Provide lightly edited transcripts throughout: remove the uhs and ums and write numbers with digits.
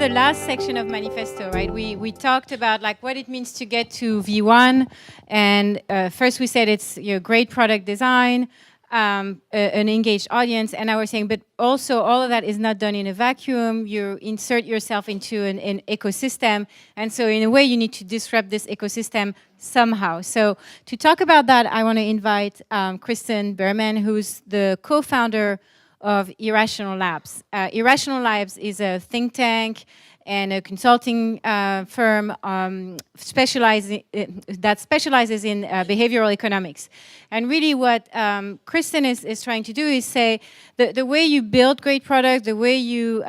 the last section of manifesto, right? We talked about like what it means to get to V1, and first we said it's great product design, an engaged audience, and I was saying, but also all of that is not done in a vacuum. You insert yourself into an ecosystem, and so in a way you need to disrupt this ecosystem somehow. So to talk about that, I want to invite Kristen Berman, who's the co-founder of Irrational Labs. Irrational Labs is a think tank and a consulting firm that specializes in behavioral economics. And really what Kristen is trying to do is say the way you build great products, the way you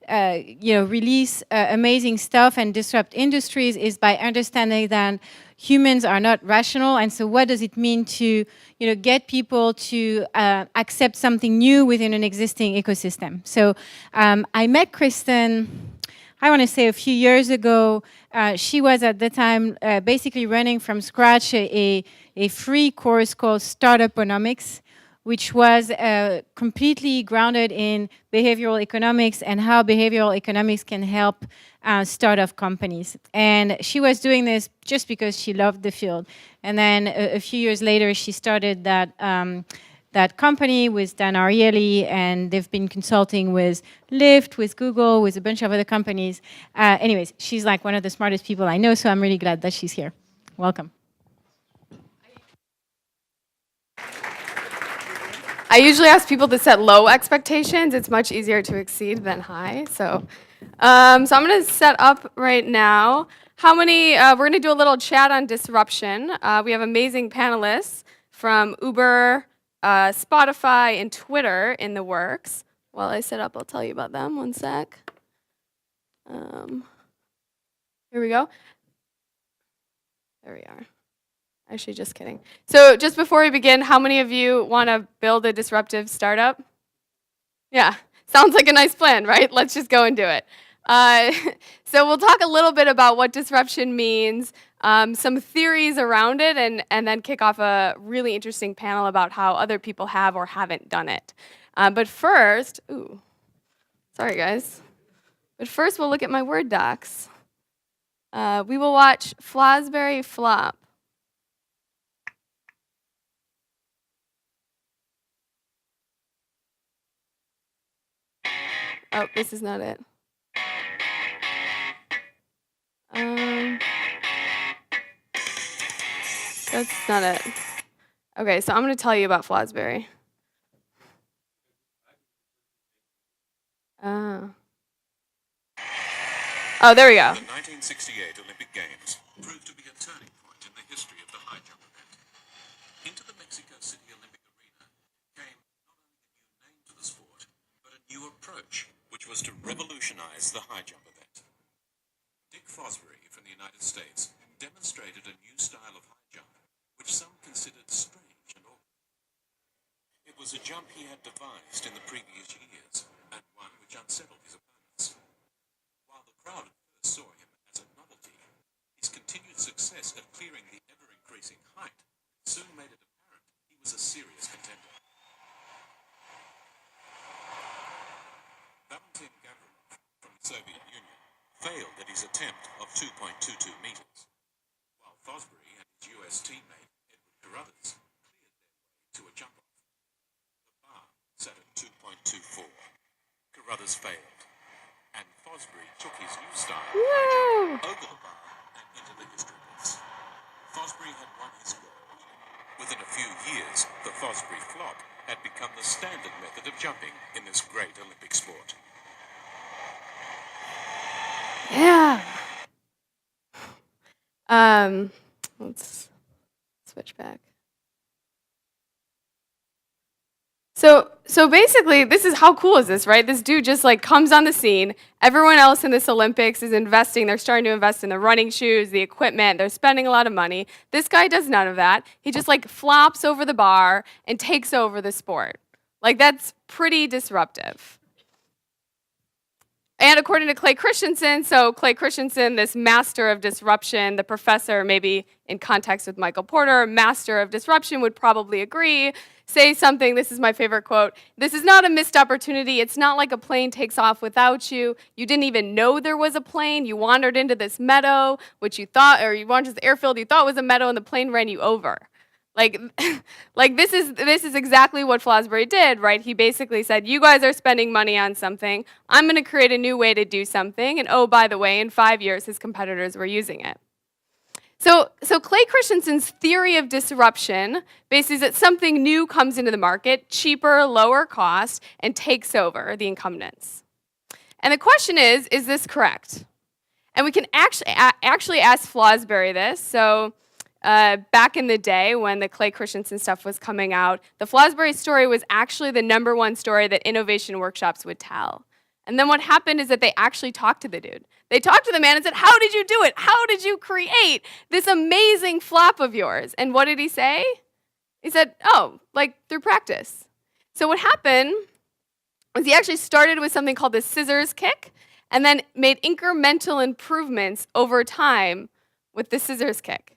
release amazing stuff and disrupt industries is by understanding that humans are not rational, and so what does it mean to get people to accept something new within an existing ecosystem? So I met Kristen, I want to say a few years ago. She was at the time basically running from scratch a free course called Startuponomics, which was completely grounded in behavioral economics and how behavioral economics can help startup companies. And she was doing this just because she loved the field. And then a few years later, she started that company with Dan Ariely, and they've been consulting with Lyft, with Google, with a bunch of other companies. Anyways, she's like one of the smartest people I know, so I'm really glad that she's here. Welcome. I usually ask people to set low expectations. It's much easier to exceed than high. So I'm going to set up right now. How many, we're going to do a little chat on disruption. We have amazing panelists from Uber, Spotify, and Twitter in the works. While I set up, I'll tell you about them. One sec. Here we go. There we are. Actually, just kidding. So just before we begin, how many of you want to build a disruptive startup? Yeah, sounds like a nice plan, right? Let's just go and do it. So we'll talk a little bit about what disruption means, some theories around it, and then kick off a really interesting panel about how other people have or haven't done it. But first, sorry guys. But first we'll look at my Word docs. We will watch Fosbury flop. Oh, this is not it. That's not it. Okay, so I'm going to tell you about Fosbury. Oh, there we go. The 1968 Olympic Games proved to be a turning point in the history of the high jump event. Into the Mexico City Olympic arena came not only a new name to the sport, but a new approach, which was to revolutionize the high jump event. Dick Fosbury from the United States demonstrated a new style of high jump, which some considered strange and awkward. It was a jump he had devised in the previous years, and one which unsettled his opponents. While the crowd at first saw him as a novelty, his continued success at clearing the ever-increasing height soon made it apparent he was a serious contender. Valentin Gavrilov from the Soviet Union failed at his attempt of 2.22 meters, while Fosbury and his US teammate Edward Carruthers cleared their way to a jump-off. The bar sat at 2.24. Carruthers failed, and Fosbury took his new style high jump over the bar and into the history books. Fosbury had won his gold. Within a few years, the Fosbury flop had become the standard method of jumping in this great Olympic sport. Yeah. Let's switch back. So basically, this is how cool is this, right? This dude just like comes on the scene. Everyone else in this Olympics is investing. They're starting to invest in the running shoes, the equipment. They're spending a lot of money. This guy does none of that. He just like flops over the bar and takes over the sport. Like that's pretty disruptive. And according to Clay Christensen, so Clay Christensen, this master of disruption, the professor, maybe in context with Michael Porter, master of disruption would probably agree, say something, this is my favorite quote, "This is not a missed opportunity. It's not like a plane takes off without you. You didn't even know there was a plane. You wandered into this meadow, which you thought, or you wandered to the airfield you thought was a meadow, and the plane ran you over." Like, like this is exactly what Fosbury did, right? He basically said, you guys are spending money on something. I'm going to create a new way to do something. And oh, by the way, in 5 years, his competitors were using it. So Clay Christensen's theory of disruption basically is that something new comes into the market, cheaper, lower cost, and takes over the incumbents. And the question is this correct? And we can actually ask Fosbury this. So back in the day when the Clay Christensen stuff was coming out, the Fosbury story was actually the #1 story that innovation workshops would tell. And then what happened is that they actually talked to the dude. They talked to the man and said, how did you do it? How did you create this amazing flop of yours? And what did he say? He said, oh, like through practice. So what happened was he actually started with something called the scissors kick and then made incremental improvements over time with the scissors kick.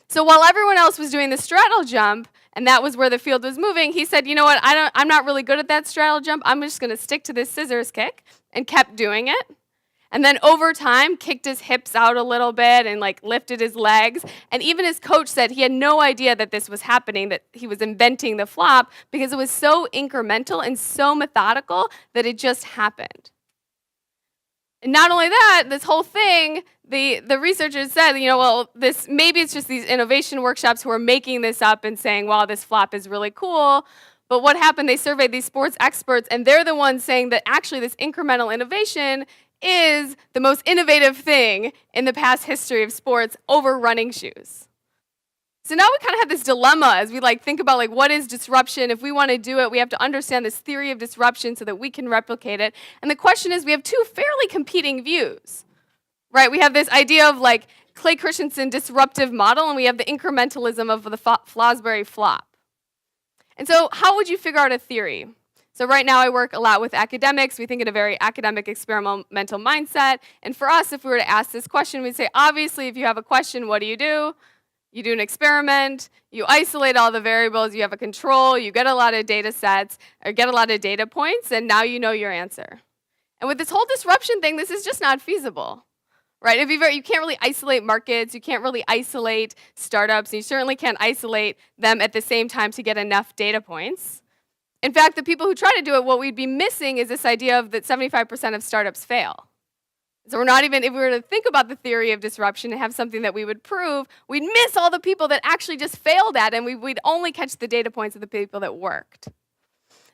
So while everyone else was doing the straddle jump, and that was where the field was moving, he said, you know what, I'm not really good at that straddle jump. I'm just going to stick to this scissors kick, and kept doing it. And then over time, kicked his hips out a little bit and like lifted his legs. And even his coach said he had no idea that this was happening, that he was inventing the flop, because it was so incremental and so methodical that it just happened. And not only that, this whole thing, the researchers said, you know, well, maybe it's just these innovation workshops who are making this up and saying, wow, this flop is really cool. But what happened, they surveyed these sports experts, and they're the ones saying that actually this incremental innovation is the most innovative thing in the past history of sports over running shoes. So now we kind of have this dilemma as we think about what is disruption. If we want to do it, we have to understand this theory of disruption so that we can replicate it. And the question is, we have two fairly competing views, right? We have this idea of Clay Christensen disruptive model, and we have the incrementalism of the Fosbury flop. And so how would you figure out a theory? So right now I work a lot with academics. We think in a very academic experimental mindset. And for us, if we were to ask this question, we'd say, obviously, if you have a question, what do? You do an experiment, you isolate all the variables, you have a control, you get a lot of data sets, or get a lot of data points, and now you know your answer. And with this whole disruption thing, this is just not feasible, right? You can't really isolate markets, you can't really isolate startups, and you certainly can't isolate them at the same time to get enough data points. In fact, the people who try to do it, what we'd be missing is this idea of that 75% of startups fail. So we're not even, if we were to think about the theory of disruption and have something that we would prove, we'd miss all the people that actually just failed at it, and we'd only catch the data points of the people that worked.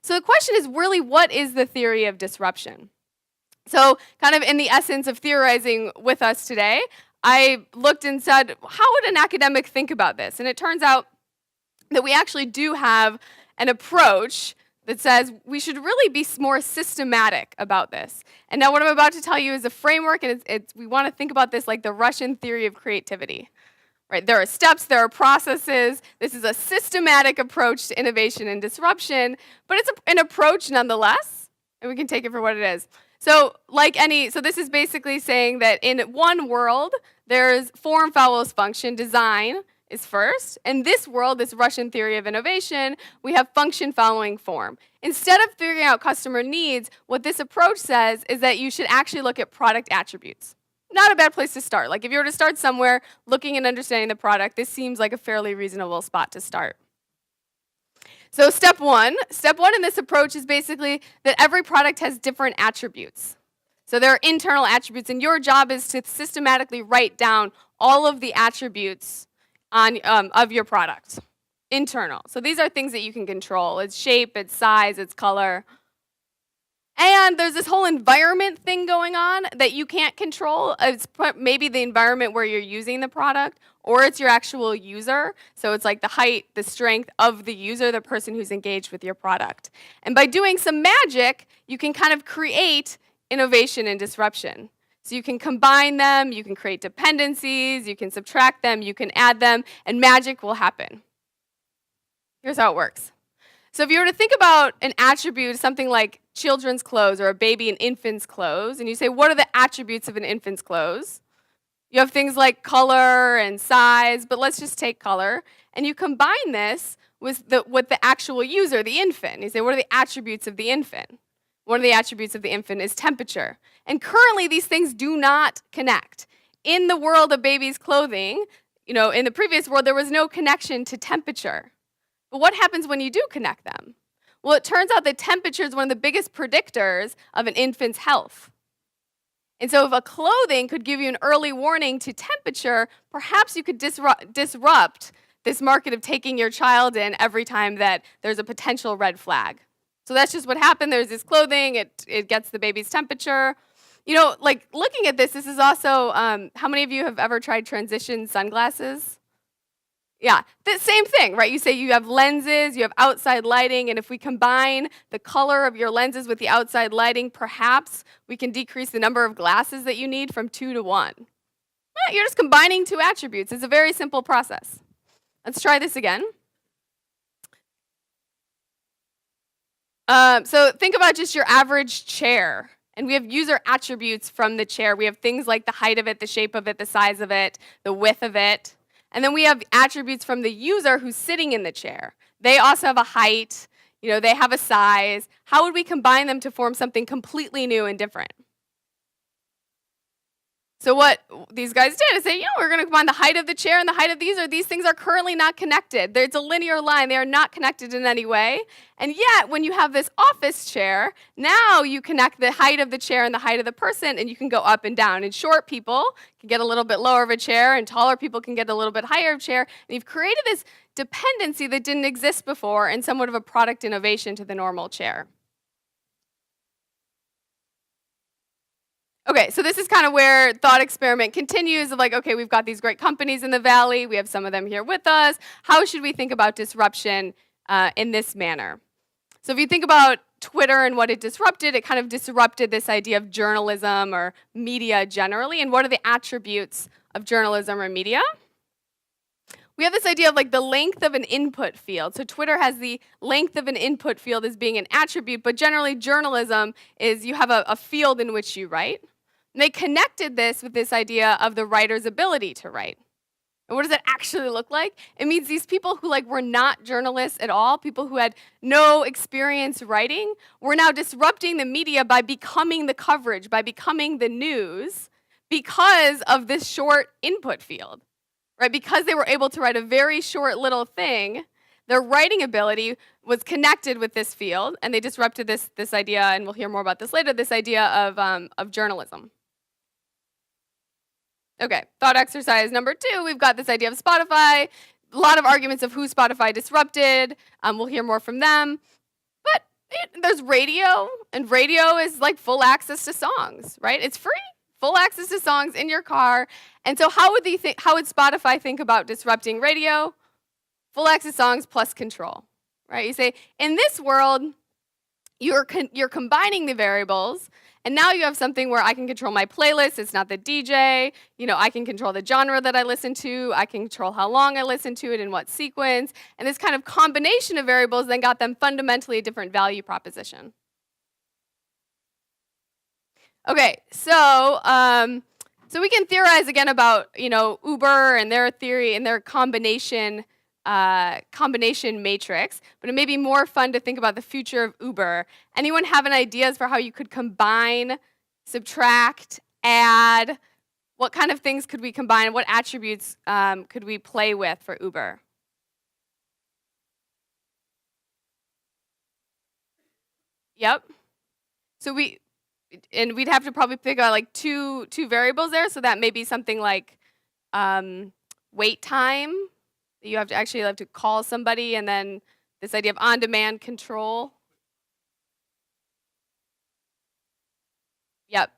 So the question is really, what is the theory of disruption? So kind of in the essence of theorizing with us today, I looked and said, how would an academic think about this? And it turns out that we actually do have an approach that says we should really be more systematic about this. And now what I'm about to tell you is a framework, and we want to think about this like the Russian theory of creativity. Right? There are steps, there are processes. This is a systematic approach to innovation and disruption, but it's an approach nonetheless, and we can take it for what it is. So this is basically saying that in one world, there's form follows function, design is first. In this world, this Russian theory of innovation, we have function following form. Instead of figuring out customer needs, what this approach says is that you should actually look at product attributes. Not a bad place to start. If you were to start somewhere looking and understanding the product, this seems like a fairly reasonable spot to start. So step one in this approach is basically that every product has different attributes. So there are internal attributes, and your job is to systematically write down all of the attributes of your product, internal. So these are things that you can control. Its shape, its size, its color. And there's this whole environment thing going on that you can't control. It's maybe the environment where you're using the product, or it's your actual user. So it's like the height, the strength of the user, the person who's engaged with your product. And by doing some magic, you can kind of create innovation and disruption. So you can combine them, you can create dependencies, you can subtract them, you can add them, and magic will happen. Here's how it works. So if you were to think about an attribute, something like children's clothes or a baby and infant's clothes, and you say, what are the attributes of an infant's clothes? You have things like color and size, but let's just take color. And you combine this with the actual user, the infant. You say, what are the attributes of the infant? One of the attributes of the infant is temperature. And currently, these things do not connect. In the world of babies' clothing, in the previous world, there was no connection to temperature. But what happens when you do connect them? Well, it turns out that temperature is one of the biggest predictors of an infant's health. And so if a clothing could give you an early warning to temperature, perhaps you could disrupt this market of taking your child in every time that there's a potential red flag. So that's just what happened. There's this clothing, it gets the baby's temperature. Like looking at this is also, how many of you have ever tried transition sunglasses? Yeah, the same thing, right? You say you have lenses, you have outside lighting, and if we combine the color of your lenses with the outside lighting, perhaps we can decrease the number of glasses that you need from 2 to 1. You're just combining 2 attributes. It's a very simple process. Let's try this again. So think about just your average chair. And we have user attributes from the chair. We have things like the height of it, the shape of it, the size of it, the width of it. And then we have attributes from the user who's sitting in the chair. They also have a height, they have a size. How would we combine them to form something completely new and different? So what these guys did is say, we're going to combine the height of the chair and the height of these things are currently not connected. It's a linear line. They are not connected in any way. And yet, when you have this office chair, now you connect the height of the chair and the height of the person, and you can go up and down. And short people can get a little bit lower of a chair, and taller people can get a little bit higher of a chair. And you've created this dependency that didn't exist before and somewhat of a product innovation to the normal chair. Okay, so this is kind of where thought experiment continues of like, okay, we've got these great companies in the valley. We have some of them here with us. How should we think about disruption in this manner? So if you think about Twitter and what it disrupted, it kind of disrupted this idea of journalism or media generally. And what are the attributes of journalism or media? We have this idea of like the length of an input field. So Twitter has the length of an input field as being an attribute, but generally journalism is you have a field in which you write. And they connected this with this idea of the writer's ability to write. And what does that actually look like? It means these people who were not journalists at all, people who had no experience writing, were now disrupting the media by becoming the coverage, by becoming the news, because of this short input field. Right? Because they were able to write a very short little thing, their writing ability was connected with this field, and they disrupted this idea, and we'll hear more about this later, this idea of journalism. Okay, thought exercise number 2, we've got this idea of Spotify. A lot of arguments of who Spotify disrupted. We'll hear more from them. But there's radio, and radio is like full access to songs, right? It's free. Full access to songs in your car. And so how would Spotify think about disrupting radio? Full access songs plus control, right? You say, in this world, you're combining the variables, and now you have something where I can control my playlist. It's not the DJ. I can control the genre that I listen to. I can control how long I listen to it and what sequence. And this kind of combination of variables then got them fundamentally a different value proposition. Okay, so we can theorize again about Uber and their theory and their combination matrix, but it may be more fun to think about the future of Uber. Anyone have any ideas for how you could combine, subtract, add? What kind of things could we combine? What attributes could we play with for Uber? Yep. So we'd have to probably pick out like two variables there. So that may be something like wait time. You have to call somebody, and then this idea of on-demand control. Yep.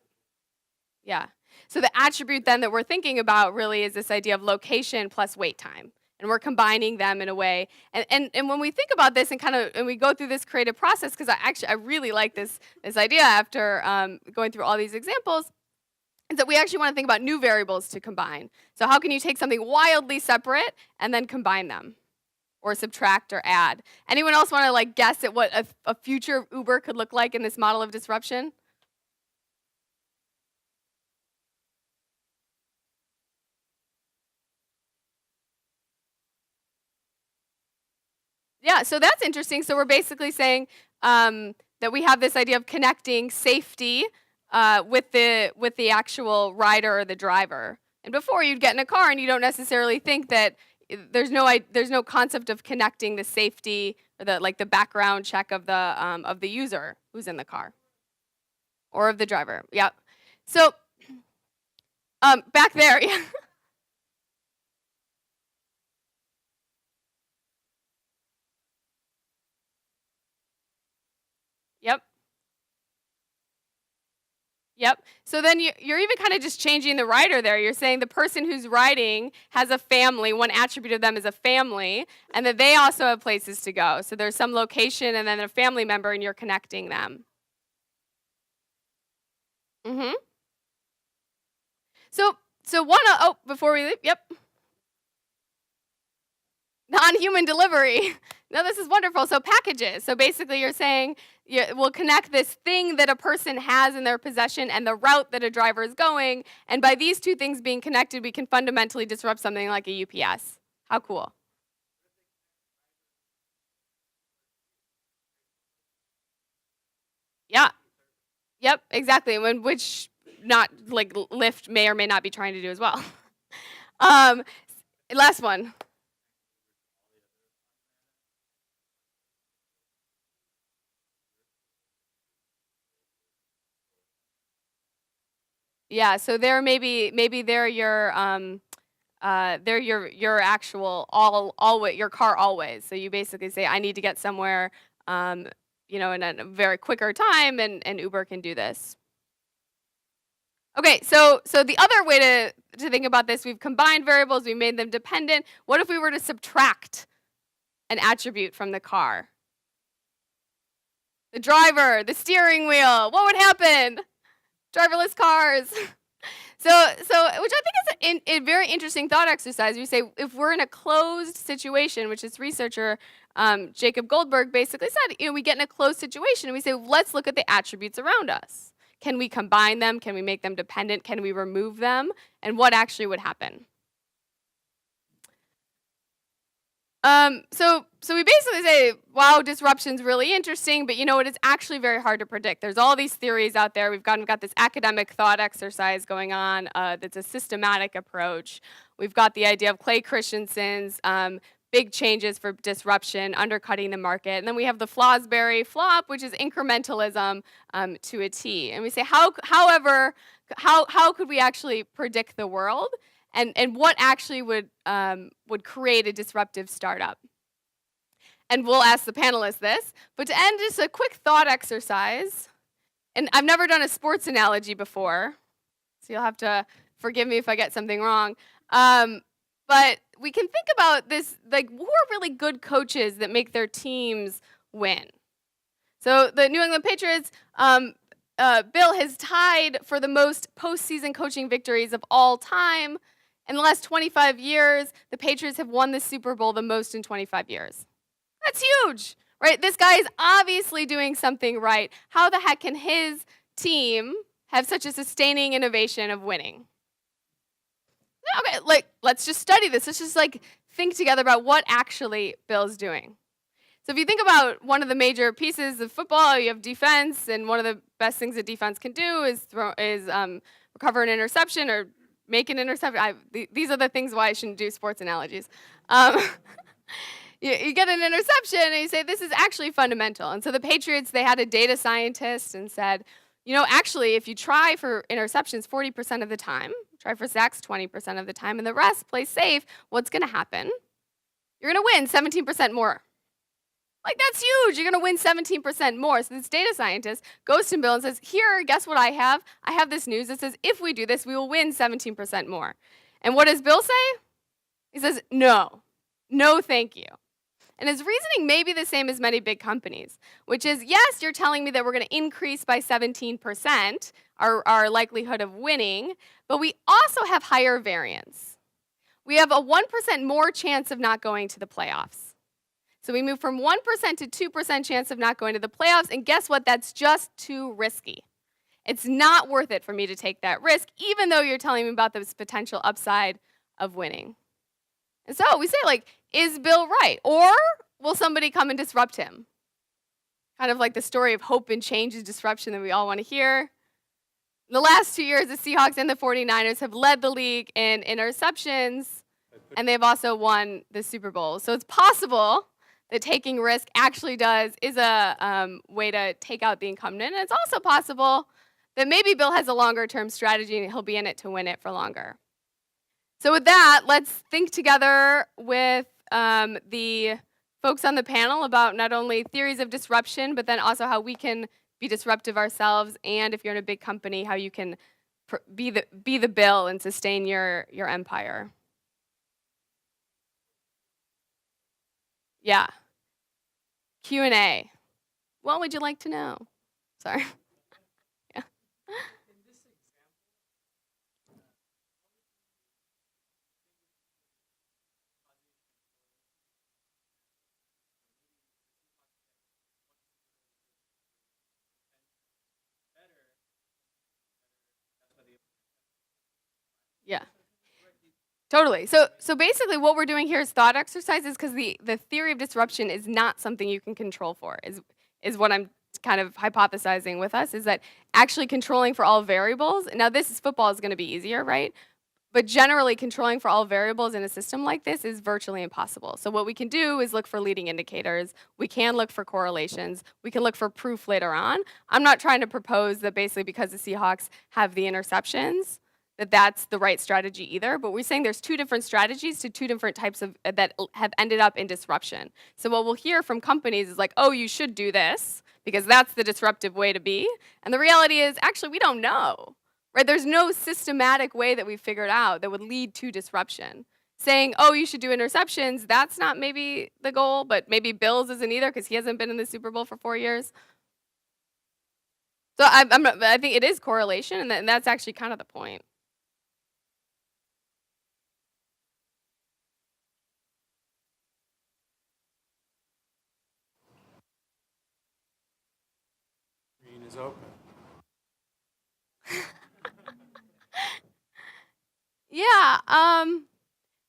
Yeah. So the attribute then that we're thinking about really is this idea of location plus wait time. And we're combining them in a way. And when we think about this and we go through this creative process, because I really like this idea after going through all these examples, is that we actually want to think about new variables to combine. So how can you take something wildly separate and then combine them? or subtract or add. Anyone else want to like guess at what a future Uber could look like in this model of disruption? Yeah, so that's interesting. So we're basically saying that we have this idea of connecting safety with the actual rider or the driver. And before, you'd get in a car and you don't necessarily think that there's no concept of connecting the safety or the background check of the user who's in the car or of the driver. Yeah. So back there. Yeah. Yep. Yep. So then you're even kind of just changing the rider there. You're saying the person who's riding has a family. One attribute of them is a family, and that they also have places to go. So there's some location and then a family member, and you're connecting them. Mm-hmm. So before we leave, yep. Non-human delivery. No, this is wonderful. So packages. So basically you're saying we'll connect this thing that a person has in their possession and the route that a driver is going. And by these two things being connected, we can fundamentally disrupt something like a UPS. How cool. Yeah. Yep, exactly. Which not like Lyft may or may not be trying to do as well. Last one. Yeah, so maybe they're your actual always your car always. So you basically say I need to get somewhere in a very quicker time, and Uber can do this. Okay, so the other way to think about this, we've combined variables, we made them dependent. What if we were to subtract an attribute from the car? The driver, the steering wheel, what would happen? Driverless cars. So which I think is a very interesting thought exercise. We say if we're in a closed situation, which this researcher Jacob Goldberg basically said, we get in a closed situation and we say, let's look at the attributes around us. Can we combine them? Can we make them dependent? Can we remove them? And what actually would happen? So we basically say, wow, disruption's really interesting, but you know what? It's actually very hard to predict. There's all these theories out there. We've got this academic thought exercise going on that's a systematic approach. We've got the idea of Clay Christensen's big changes for disruption, undercutting the market. And then we have the Fosbury flop, which is incrementalism to a T. And we say, how could we actually predict the world? And what actually would create a disruptive startup? And we'll ask the panelists this. But to end, just a quick thought exercise. And I've never done a sports analogy before, so you'll have to forgive me if I get something wrong. But we can think about this, like, who are really good coaches that make their teams win? So the New England Patriots, Bill has tied for the most postseason coaching victories of all time. In the last 25 years, the Patriots have won the Super Bowl the most in 25 years. That's huge, right? This guy is obviously doing something right. How the heck can his team have such a sustaining innovation of winning? Okay, let's just study this. Let's just think together about what actually Bill's doing. So if you think about one of the major pieces of football, you have defense, and one of the best things that defense can do is recover an interception or make an interception. These are the things why I shouldn't do sports analogies. You get an interception and you say, this is actually fundamental. And so the Patriots, they had a data scientist and said, actually, if you try for interceptions 40% of the time, try for sacks 20% of the time, and the rest play safe, what's going to happen? You're going to win 17% more. That's huge. You're going to win 17% more. So this data scientist goes to Bill and says, here, guess what I have? I have this news that says, if we do this, we will win 17% more. And what does Bill say? He says, no, thank you. And his reasoning may be the same as many big companies, which is, yes, you're telling me that we're going to increase by 17% our likelihood of winning, but we also have higher variance. We have a 1% more chance of not going to the playoffs. So we move from 1% to 2% chance of not going to the playoffs, and guess what? That's just too risky. It's not worth it for me to take that risk, even though you're telling me about this potential upside of winning. And so we say, like, is Bill right? Or will somebody come and disrupt him? Kind of like the story of hope and change and disruption that we all want to hear. In the last 2 years, the Seahawks and the 49ers have led the league in interceptions, and they've also won the Super Bowl. So it's possible that taking risk actually is a way to take out the incumbent. And it's also possible that maybe Bill has a longer-term strategy and he'll be in it to win it for longer. So with that, let's think together with the folks on the panel about not only theories of disruption, but then also how we can be disruptive ourselves, and if you're in a big company, how you can be the Bill and sustain your empire. Yeah. Q&A. What would you like to know? Sorry. Yeah. Yeah. Totally. So basically what we're doing here is thought exercises, because the theory of disruption is not something you can control for, is what I'm kind of hypothesizing with us, is that actually controlling for all variables. Now football is going to be easier, right? But generally controlling for all variables in a system like this is virtually impossible. So what we can do is look for leading indicators. We can look for correlations. We can look for proof later on. I'm not trying to propose that basically because the Seahawks have the interceptions, that's the right strategy either, but we're saying there's two different strategies to two different types of that have ended up in disruption. So what we'll hear from companies is like, oh, you should do this because that's the disruptive way to be. And the reality is, actually, we don't know, right? There's no systematic way that we've figured out that would lead to disruption. Saying, oh, you should do interceptions, that's not maybe the goal, but maybe Bills isn't either because he hasn't been in the Super Bowl for 4 years. So I think it is correlation, and that's actually kind of the point. Is open. Yeah.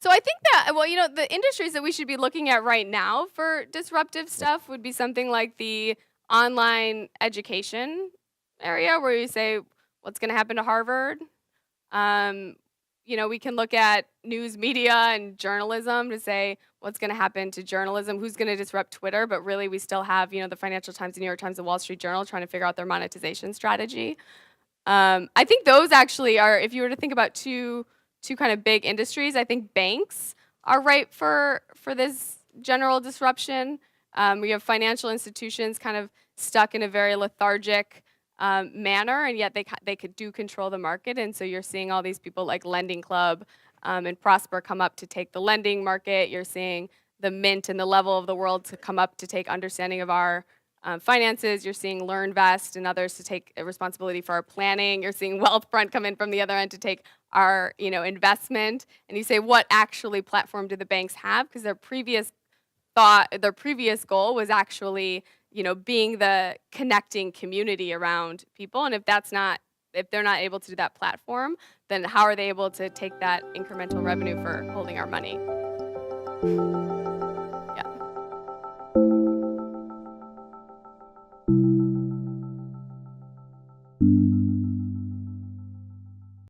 So I think that, well, the industries that we should be looking at right now for disruptive stuff would be something like the online education area, where you say, what's going to happen to Harvard? We can look at news media and journalism to say what's going to happen to journalism, who's going to disrupt Twitter, but really we still have, the Financial Times, the New York Times, the Wall Street Journal trying to figure out their monetization strategy. I think those actually are, if you were to think about two kind of big industries, I think banks are ripe for this general disruption. We have financial institutions kind of stuck in a very lethargic manner, and yet they could control the market. And so you're seeing all these people like Lending Club and Prosper come up to take the lending market. You're seeing the Mint and the Level of the world to come up to take understanding of our finances. You're seeing LearnVest and others to take responsibility for our planning. You're seeing Wealthfront come in from the other end to take our investment. And you say, what actually platform do the banks have? Because their previous goal was actually being the connecting community around people. And if they're not able to do that platform, then how are they able to take that incremental revenue for holding our money?